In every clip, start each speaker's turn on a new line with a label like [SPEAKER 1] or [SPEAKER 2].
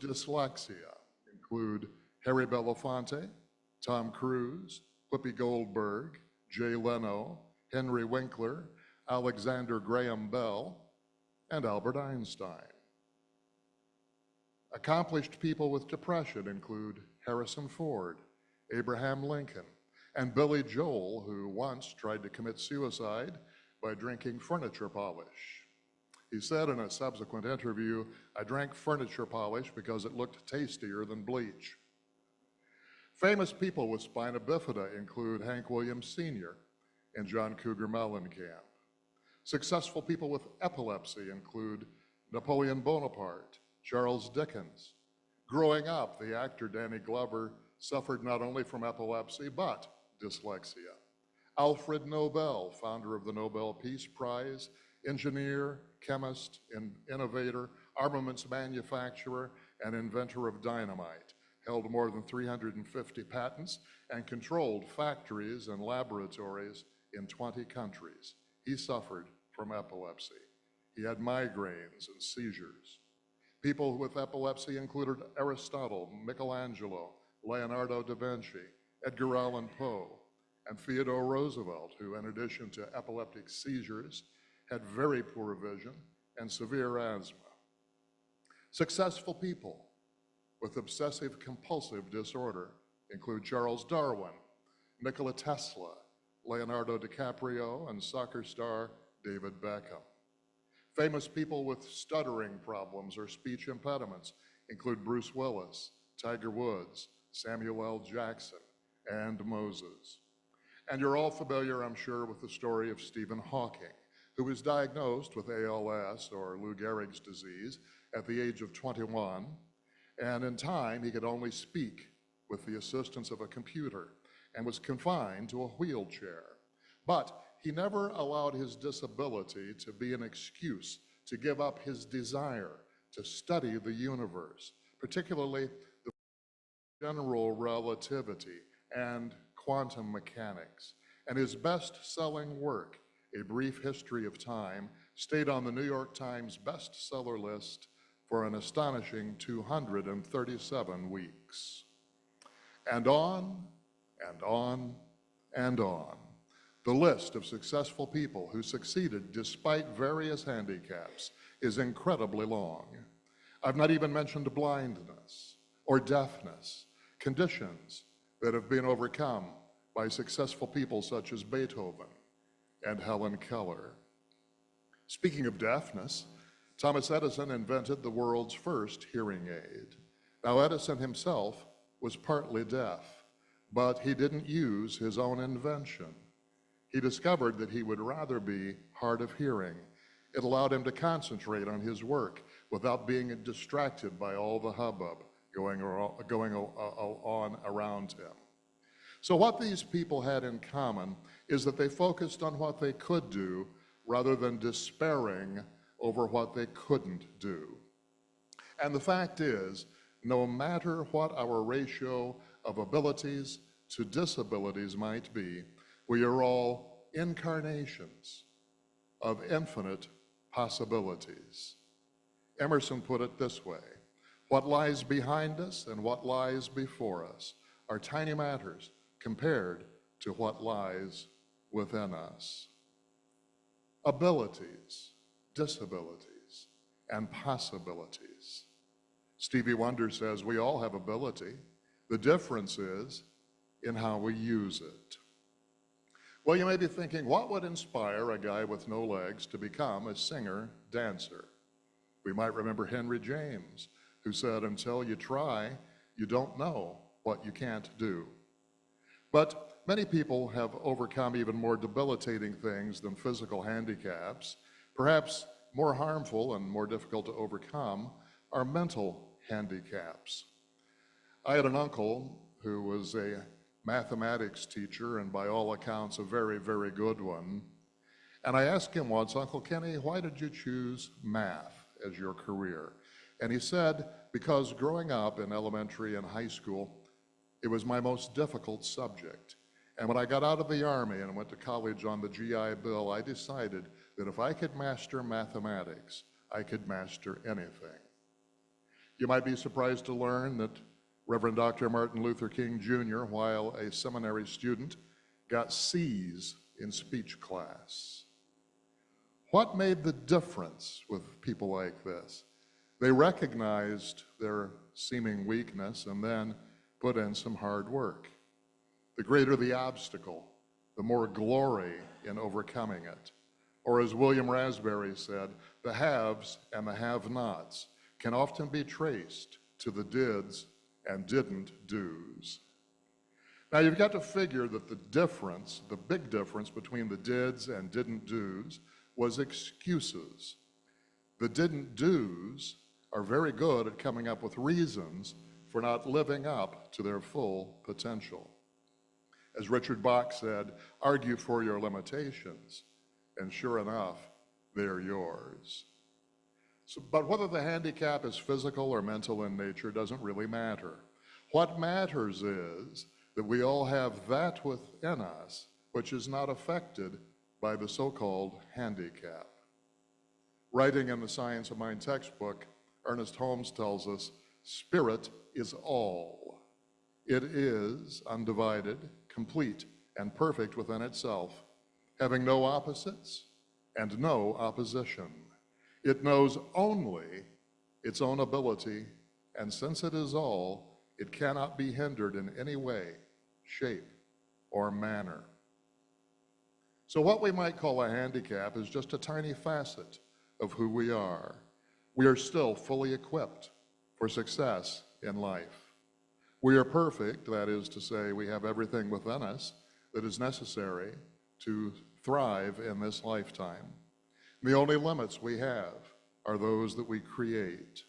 [SPEAKER 1] dyslexia include Harry Belafonte, Tom Cruise, Whoopi Goldberg, Jay Leno, Henry Winkler, Alexander Graham Bell, and Albert Einstein. Accomplished people with depression include Harrison Ford, Abraham Lincoln, and Billy Joel, who once tried to commit suicide by drinking furniture polish. He said in a subsequent interview, "I drank furniture polish because it looked tastier than bleach." Famous people with spina bifida include Hank Williams Sr. and John Cougar Mellencamp. Successful people with epilepsy include Napoleon Bonaparte, Charles Dickens. Growing up, the actor Danny Glover suffered not only from epilepsy, but dyslexia. Alfred Nobel, founder of the Nobel Peace Prize, engineer, chemist, innovator, armaments manufacturer, and inventor of dynamite, held more than 350 patents and controlled factories and laboratories in 20 countries. He suffered from epilepsy. He had migraines and seizures. People with epilepsy included Aristotle, Michelangelo, Leonardo da Vinci, Edgar Allan Poe, and Theodore Roosevelt, who, in addition to epileptic seizures, had very poor vision and severe asthma. Successful people with obsessive compulsive disorder include Charles Darwin, Nikola Tesla, Leonardo DiCaprio, and soccer star David Beckham. Famous people with stuttering problems or speech impediments include Bruce Willis, Tiger Woods, Samuel L. Jackson, and Moses. And you're all familiar, I'm sure, with the story of Stephen Hawking, who was diagnosed with ALS, or Lou Gehrig's disease, at the age of 21, and in time he could only speak with the assistance of a computer and was confined to a wheelchair. But he never allowed his disability to be an excuse to give up his desire to study the universe, particularly the general relativity and quantum mechanics. And his best-selling work, A Brief History of Time, stayed on the New York Times bestseller list for an astonishing 237 weeks. And on, and on, and on. The list of successful people who succeeded despite various handicaps is incredibly long. I've not even mentioned blindness or deafness, conditions that have been overcome by successful people such as Beethoven and Helen Keller. Speaking of deafness, Thomas Edison invented the world's first hearing aid. Now, Edison himself was partly deaf, but he didn't use his own invention. He discovered that he would rather be hard of hearing. It allowed him to concentrate on his work without being distracted by all the hubbub going on around him. So what these people had in common is that they focused on what they could do rather than despairing over what they couldn't do. And the fact is, no matter what our ratio of abilities to disabilities might be, we are all incarnations of infinite possibilities. Emerson put it this way: what lies behind us and what lies before us are tiny matters compared to what lies within us. Abilities, disabilities, and possibilities. Stevie Wonder says we all have ability. The difference is in how we use it. Well, you may be thinking, what would inspire a guy with no legs to become a singer-dancer? We might remember Henry James, who said, until you try, you don't know what you can't do. But many people have overcome even more debilitating things than physical handicaps. Perhaps more harmful and more difficult to overcome are mental handicaps. I had an uncle who was a mathematics teacher, and by all accounts, a very, very good one. And I asked him once, Uncle Kenny, why did you choose math as your career? And he said, because growing up in elementary and high school, it was my most difficult subject. And when I got out of the Army and went to college on the GI Bill, I decided that if I could master mathematics, I could master anything. You might be surprised to learn that Reverend Dr. Martin Luther King Jr., while a seminary student, got C's in speech class. What made the difference with people like this? They recognized their seeming weakness and then put in some hard work. The greater the obstacle, the more glory in overcoming it. Or as William Raspberry said, the haves and the have-nots can often be traced to the dids and didn't do's. Now you've got to figure that the difference, the big difference between the dids and didn't do's was excuses. The didn't do's are very good at coming up with reasons for not living up to their full potential. As Richard Bach said, argue for your limitations, and sure enough, they're yours. But whether the handicap is physical or mental in nature doesn't really matter. What matters is that we all have that within us which is not affected by the so-called handicap. Writing in the Science of Mind textbook, Ernest Holmes tells us, spirit is all. It is undivided, complete, and perfect within itself, having no opposites and no opposition. It knows only its own ability, and since it is all, it cannot be hindered in any way, shape, or manner. So what we might call a handicap is just a tiny facet of who we are. We are still fully equipped for success in life. We are perfect, that is to say, we have everything within us that is necessary to thrive in this lifetime. The only limits we have are those that we create.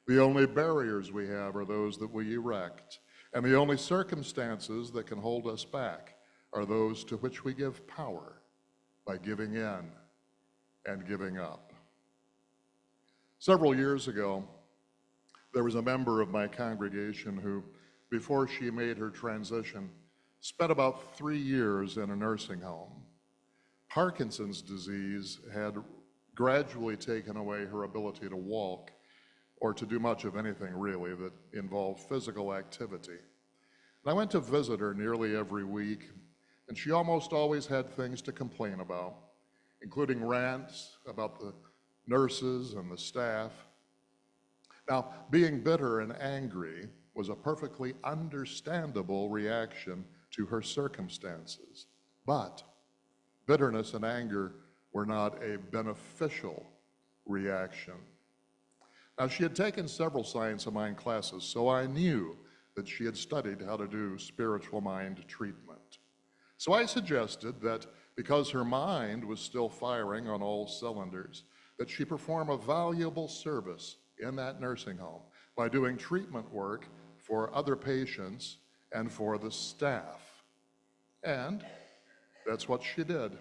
[SPEAKER 1] The only barriers we have are those that we erect. And the only circumstances that can hold us back are those to which we give power by giving in and giving up. Several years ago, there was a member of my congregation who, before she made her transition, spent about 3 years in a nursing home. Parkinson's disease had gradually taken away her ability to walk or to do much of anything really that involved physical activity. And I went to visit her nearly every week, and she almost always had things to complain about, including rants about the nurses and the staff. Now, being bitter and angry was a perfectly understandable reaction to her circumstances, but bitterness and anger were not a beneficial reaction. Now, she had taken several Science of Mind classes, so I knew that she had studied how to do spiritual mind treatment. So I suggested that because her mind was still firing on all cylinders, that she perform a valuable service in that nursing home by doing treatment work for other patients and for the staff. And that's what she did.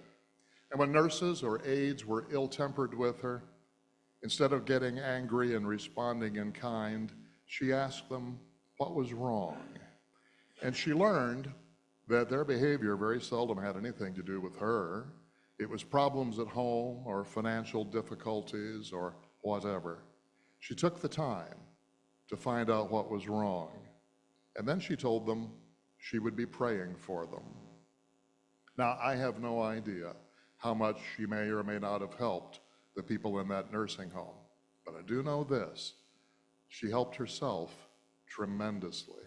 [SPEAKER 1] And when nurses or aides were ill-tempered with her, instead of getting angry and responding in kind, she asked them what was wrong. And she learned that their behavior very seldom had anything to do with her. It was problems at home or financial difficulties or whatever. She took the time to find out what was wrong, and then she told them she would be praying for them. Now, I have no idea how much she may or may not have helped the people in that nursing home, but I do know this: she helped herself tremendously.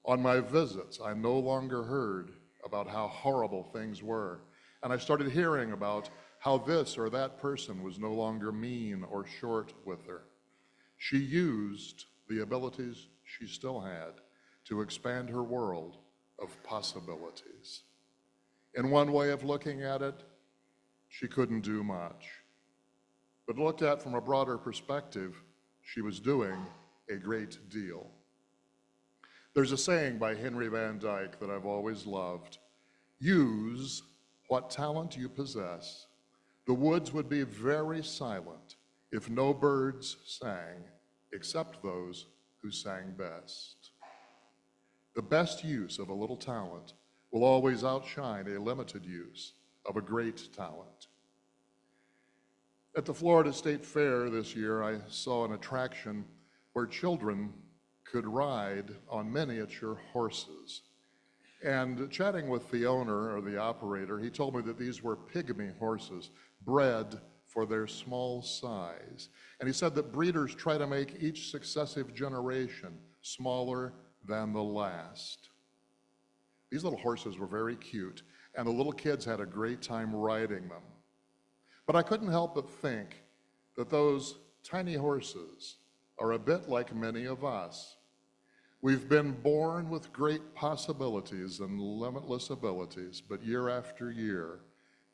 [SPEAKER 1] On my visits, I no longer heard about how horrible things were, and I started hearing about how this or that person was no longer mean or short with her. She used the abilities she still had to expand her world of possibilities. In one way of looking at it, she couldn't do much. But looked at from a broader perspective, she was doing a great deal. There's a saying by Henry Van Dyke that I've always loved: use what talent you possess. The woods would be very silent if no birds sang except those who sang best. The best use of a little talent will always outshine a limited use of a great talent. At the Florida State Fair this year, I saw an attraction where children could ride on miniature horses. And chatting with the owner or the operator, he told me that these were pygmy horses, bred for their small size. And he said that breeders try to make each successive generation smaller than the last. These little horses were very cute, and the little kids had a great time riding them. But I couldn't help but think that those tiny horses are a bit like many of us. We've been born with great possibilities and limitless abilities, but year after year,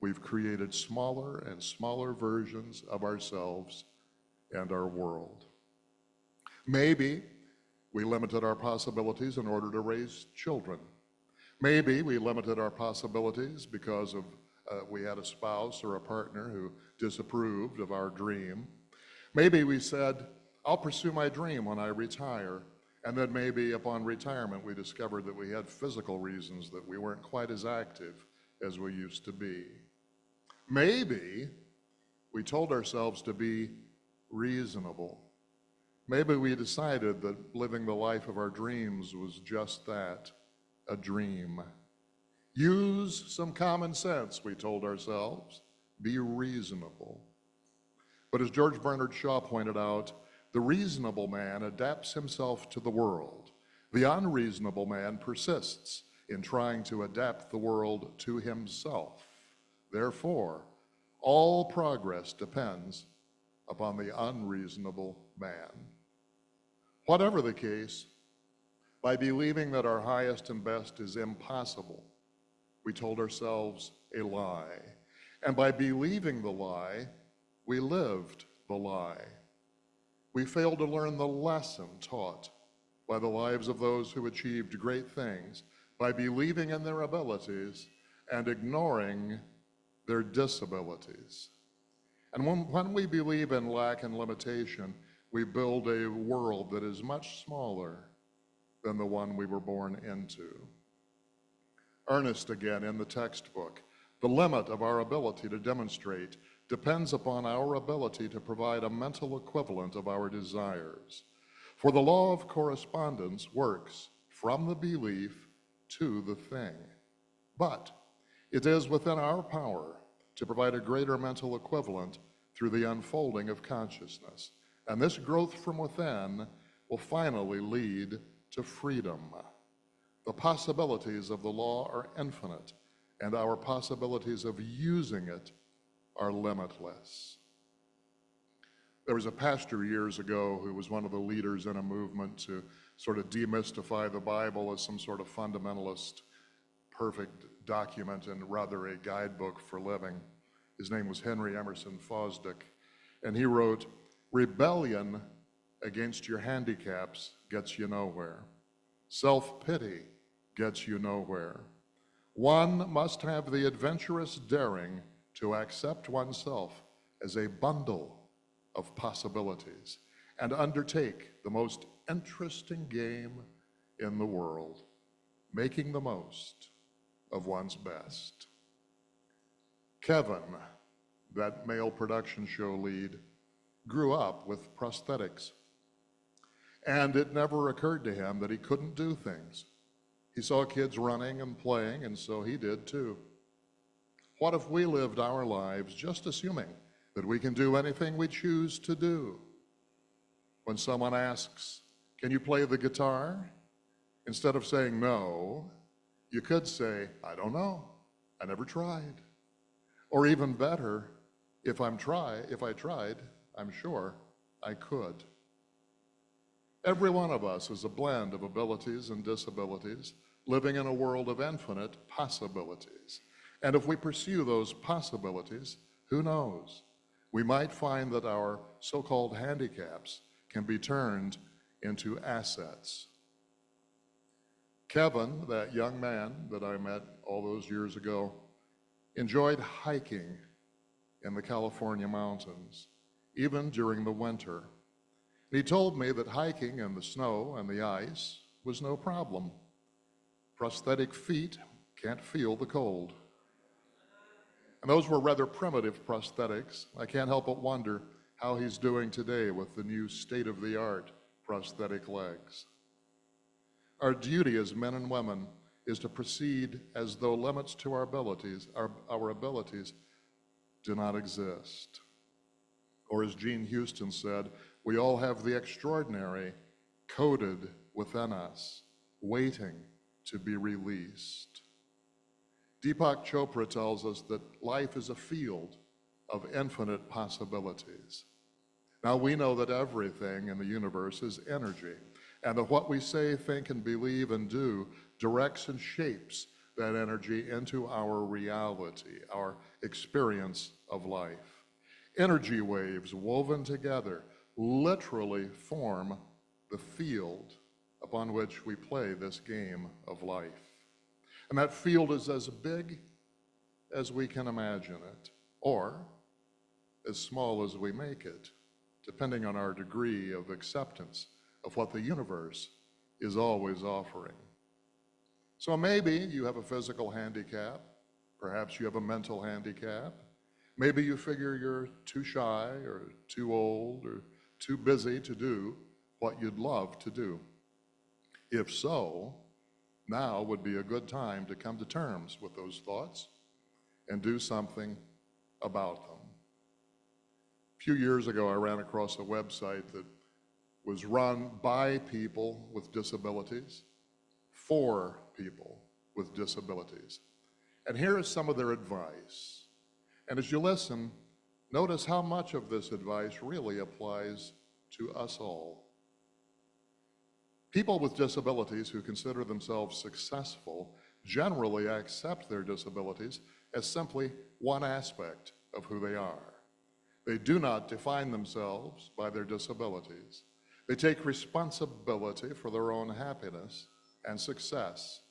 [SPEAKER 1] we've created smaller and smaller versions of ourselves and our world. Maybe we limited our possibilities in order to raise children. Maybe we limited our possibilities because of we had a spouse or a partner who disapproved of our dream. Maybe we said, I'll pursue my dream when I retire. And then maybe upon retirement, we discovered that we had physical reasons that we weren't quite as active as we used to be. Maybe we told ourselves to be reasonable. Maybe we decided that living the life of our dreams was just that, a dream. Use some common sense, we told ourselves. Be reasonable. But as George Bernard Shaw pointed out, the reasonable man adapts himself to the world. The unreasonable man persists in trying to adapt the world to himself. Therefore, all progress depends upon the unreasonable man. Whatever the case, by believing that our highest and best is impossible, we told ourselves a lie. And by believing the lie, we lived the lie. We failed to learn the lesson taught by the lives of those who achieved great things by believing in their abilities and ignoring their disabilities. And when we believe in lack and limitation, we build a world that is much smaller than the one we were born into. Ernest again in the textbook, the limit of our ability to demonstrate depends upon our ability to provide a mental equivalent of our desires. For the law of correspondence works from the belief to the thing. But it is within our power to provide a greater mental equivalent through the unfolding of consciousness. And this growth from within will finally lead to freedom. The possibilities of the law are infinite, and our possibilities of using it are limitless. There was a pastor years ago who was one of the leaders in a movement to sort of demystify the Bible as some sort of fundamentalist, perfect document and rather a guidebook for living. His name was Henry Emerson Fosdick, and he wrote, "Rebellion against your handicaps gets you nowhere. Self-pity gets you nowhere. One must have the adventurous daring to accept oneself as a bundle of possibilities and undertake the most interesting game in the world, making the most of one's best." Kevin, that male production show lead, grew up with prosthetics. And it never occurred to him that he couldn't do things. He saw kids running and playing, and so he did too. What if we lived our lives just assuming that we can do anything we choose to do? When someone asks, "Can you play the guitar?" instead of saying no, you could say, "I don't know. I never tried." Or even better, if I tried, I'm sure I could. Every one of us is a blend of abilities and disabilities, living in a world of infinite possibilities. And if we pursue those possibilities, who knows? We might find that our so-called handicaps can be turned into assets. Kevin, that young man that I met all those years ago, enjoyed hiking in the California mountains, even during the winter. He told me that hiking in the snow and the ice was no problem. Prosthetic feet can't feel the cold. And those were rather primitive prosthetics. I can't help but wonder how he's doing today with the new state-of-the-art prosthetic legs. Our duty as men and women is to proceed as though limits to our abilities do not exist. Or as Gene Houston said, we all have the extraordinary coded within us, waiting to be released. Deepak Chopra tells us that life is a field of infinite possibilities. Now we know that everything in the universe is energy, and that what we say, think, and believe and do directs and shapes that energy into our reality, our experience of life. Energy waves woven together literally form the field upon which we play this game of life. And that field is as big as we can imagine it, or as small as we make it, depending on our degree of acceptance of what the universe is always offering. So maybe you have a physical handicap, perhaps you have a mental handicap, maybe you figure you're too shy or too old or too busy to do what you'd love to do. If so, now would be a good time to come to terms with those thoughts and do something about them. A few years ago, I ran across a website that was run by people with disabilities, for people with disabilities. And here is some of their advice. And as you listen, notice how much of this advice really applies to us all. People with disabilities who consider themselves successful generally accept their disabilities as simply one aspect of who they are. They do not define themselves by their disabilities. They take responsibility for their own happiness and success.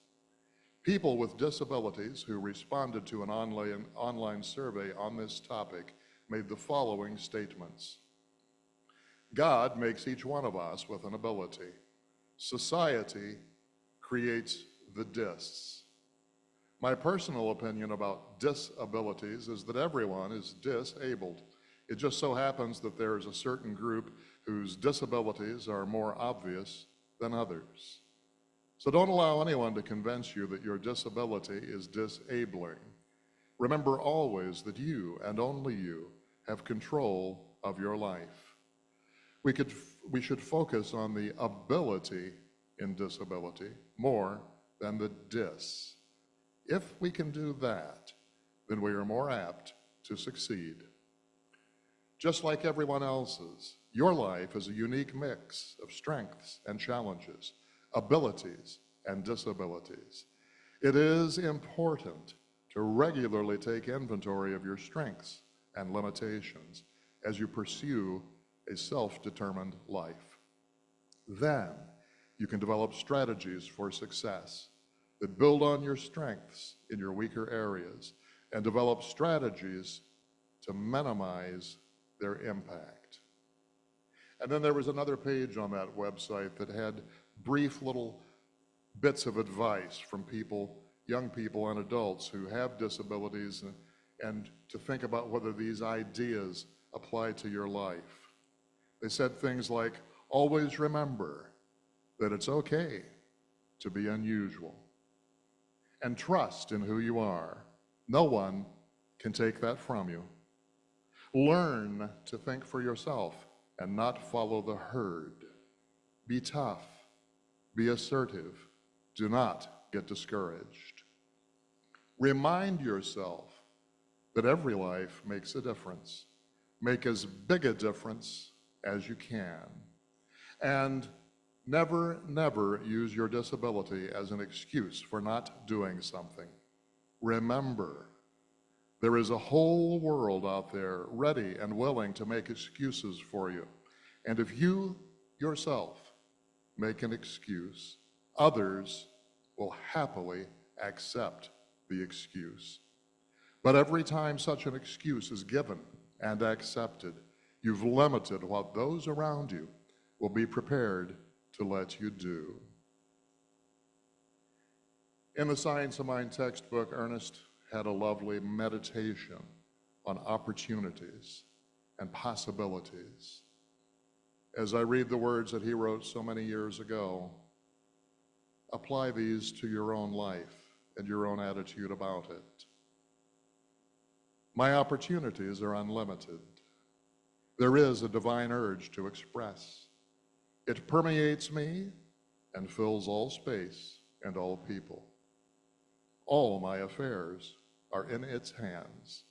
[SPEAKER 1] People with disabilities who responded to an online survey on this topic made the following statements. God makes each one of us with an ability. Society creates the dis. My personal opinion about disabilities is that everyone is disabled. It just so happens that there is a certain group whose disabilities are more obvious than others. So don't allow anyone to convince you that your disability is disabling. Remember always that you, and only you, have control of your life. We should focus on the ability in disability more than the dis. If we can do that, then we are more apt to succeed. Just like everyone else's, your life is a unique mix of strengths and challenges, abilities and disabilities. It is important to regularly take inventory of your strengths and limitations as you pursue a self-determined life. Then you can develop strategies for success that build on your strengths in your weaker areas and develop strategies to minimize their impact. And then there was another page on that website that had brief little bits of advice from people, young people and adults who have disabilities, and to think about whether these ideas apply to your life. They said things like, always remember that it's okay to be unusual, and trust in who you are. No one can take that from you. Learn to think for yourself and not follow the herd. Be tough, be assertive, do not get discouraged. Remind yourself that every life makes a difference. Make as big a difference as you can. And never, never use your disability as an excuse for not doing something. Remember, there is a whole world out there ready and willing to make excuses for you. And if you yourself make an excuse, others will happily accept the excuse. But every time such an excuse is given and accepted, you've limited what those around you will be prepared to let you do. In the Science of Mind textbook, Ernest had a lovely meditation on opportunities and possibilities. as I read the words that he wrote so many years ago, apply these to your own life and your own attitude about it. My opportunities are unlimited. There is a divine urge to express. It permeates me and fills all space and all people. All my affairs are in its hands.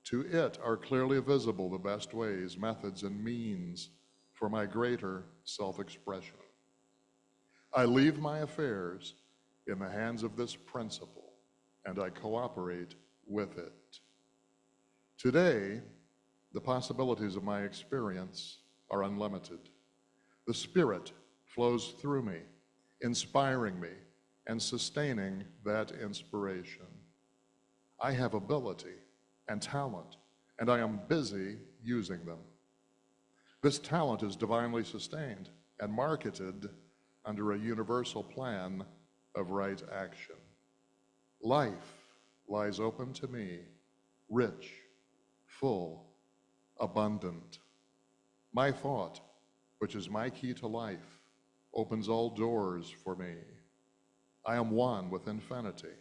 [SPEAKER 1] To it are clearly visible the best ways, methods, and means for my greater self-expression. I leave my affairs in the hands of this principle, and I cooperate with it. Today, the possibilities of my experience are unlimited. The Spirit flows through me, inspiring me and sustaining that inspiration. I have ability and talent, and I am busy using them. This talent is divinely sustained and marketed under a universal plan of right action. Life lies open to me, rich, full, abundant. My thought, which is my key to life, opens all doors for me. I am one with infinity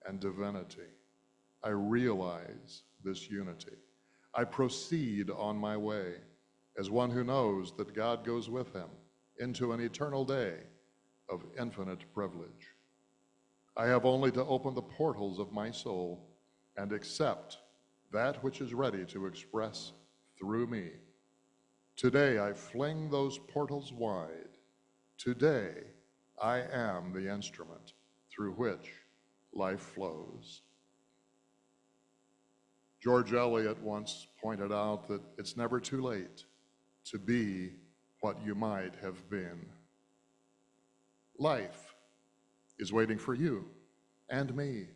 [SPEAKER 1] and divinity. I realize this unity. I proceed on my way as one who knows that God goes with him into an eternal day of infinite privilege. I have only to open the portals of my soul and accept that which is ready to express through me. Today I fling those portals wide. Today I am the instrument through which life flows. George Eliot once pointed out that it's never too late to be what you might have been. Life is waiting for you and me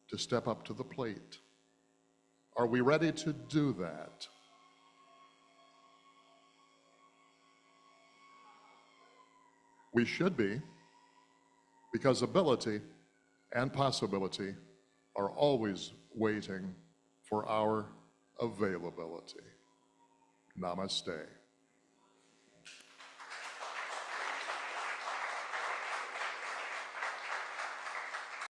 [SPEAKER 1] to step up to the plate. Are we ready to do that? We should be, because ability and possibility are always waiting for our availability. Namaste.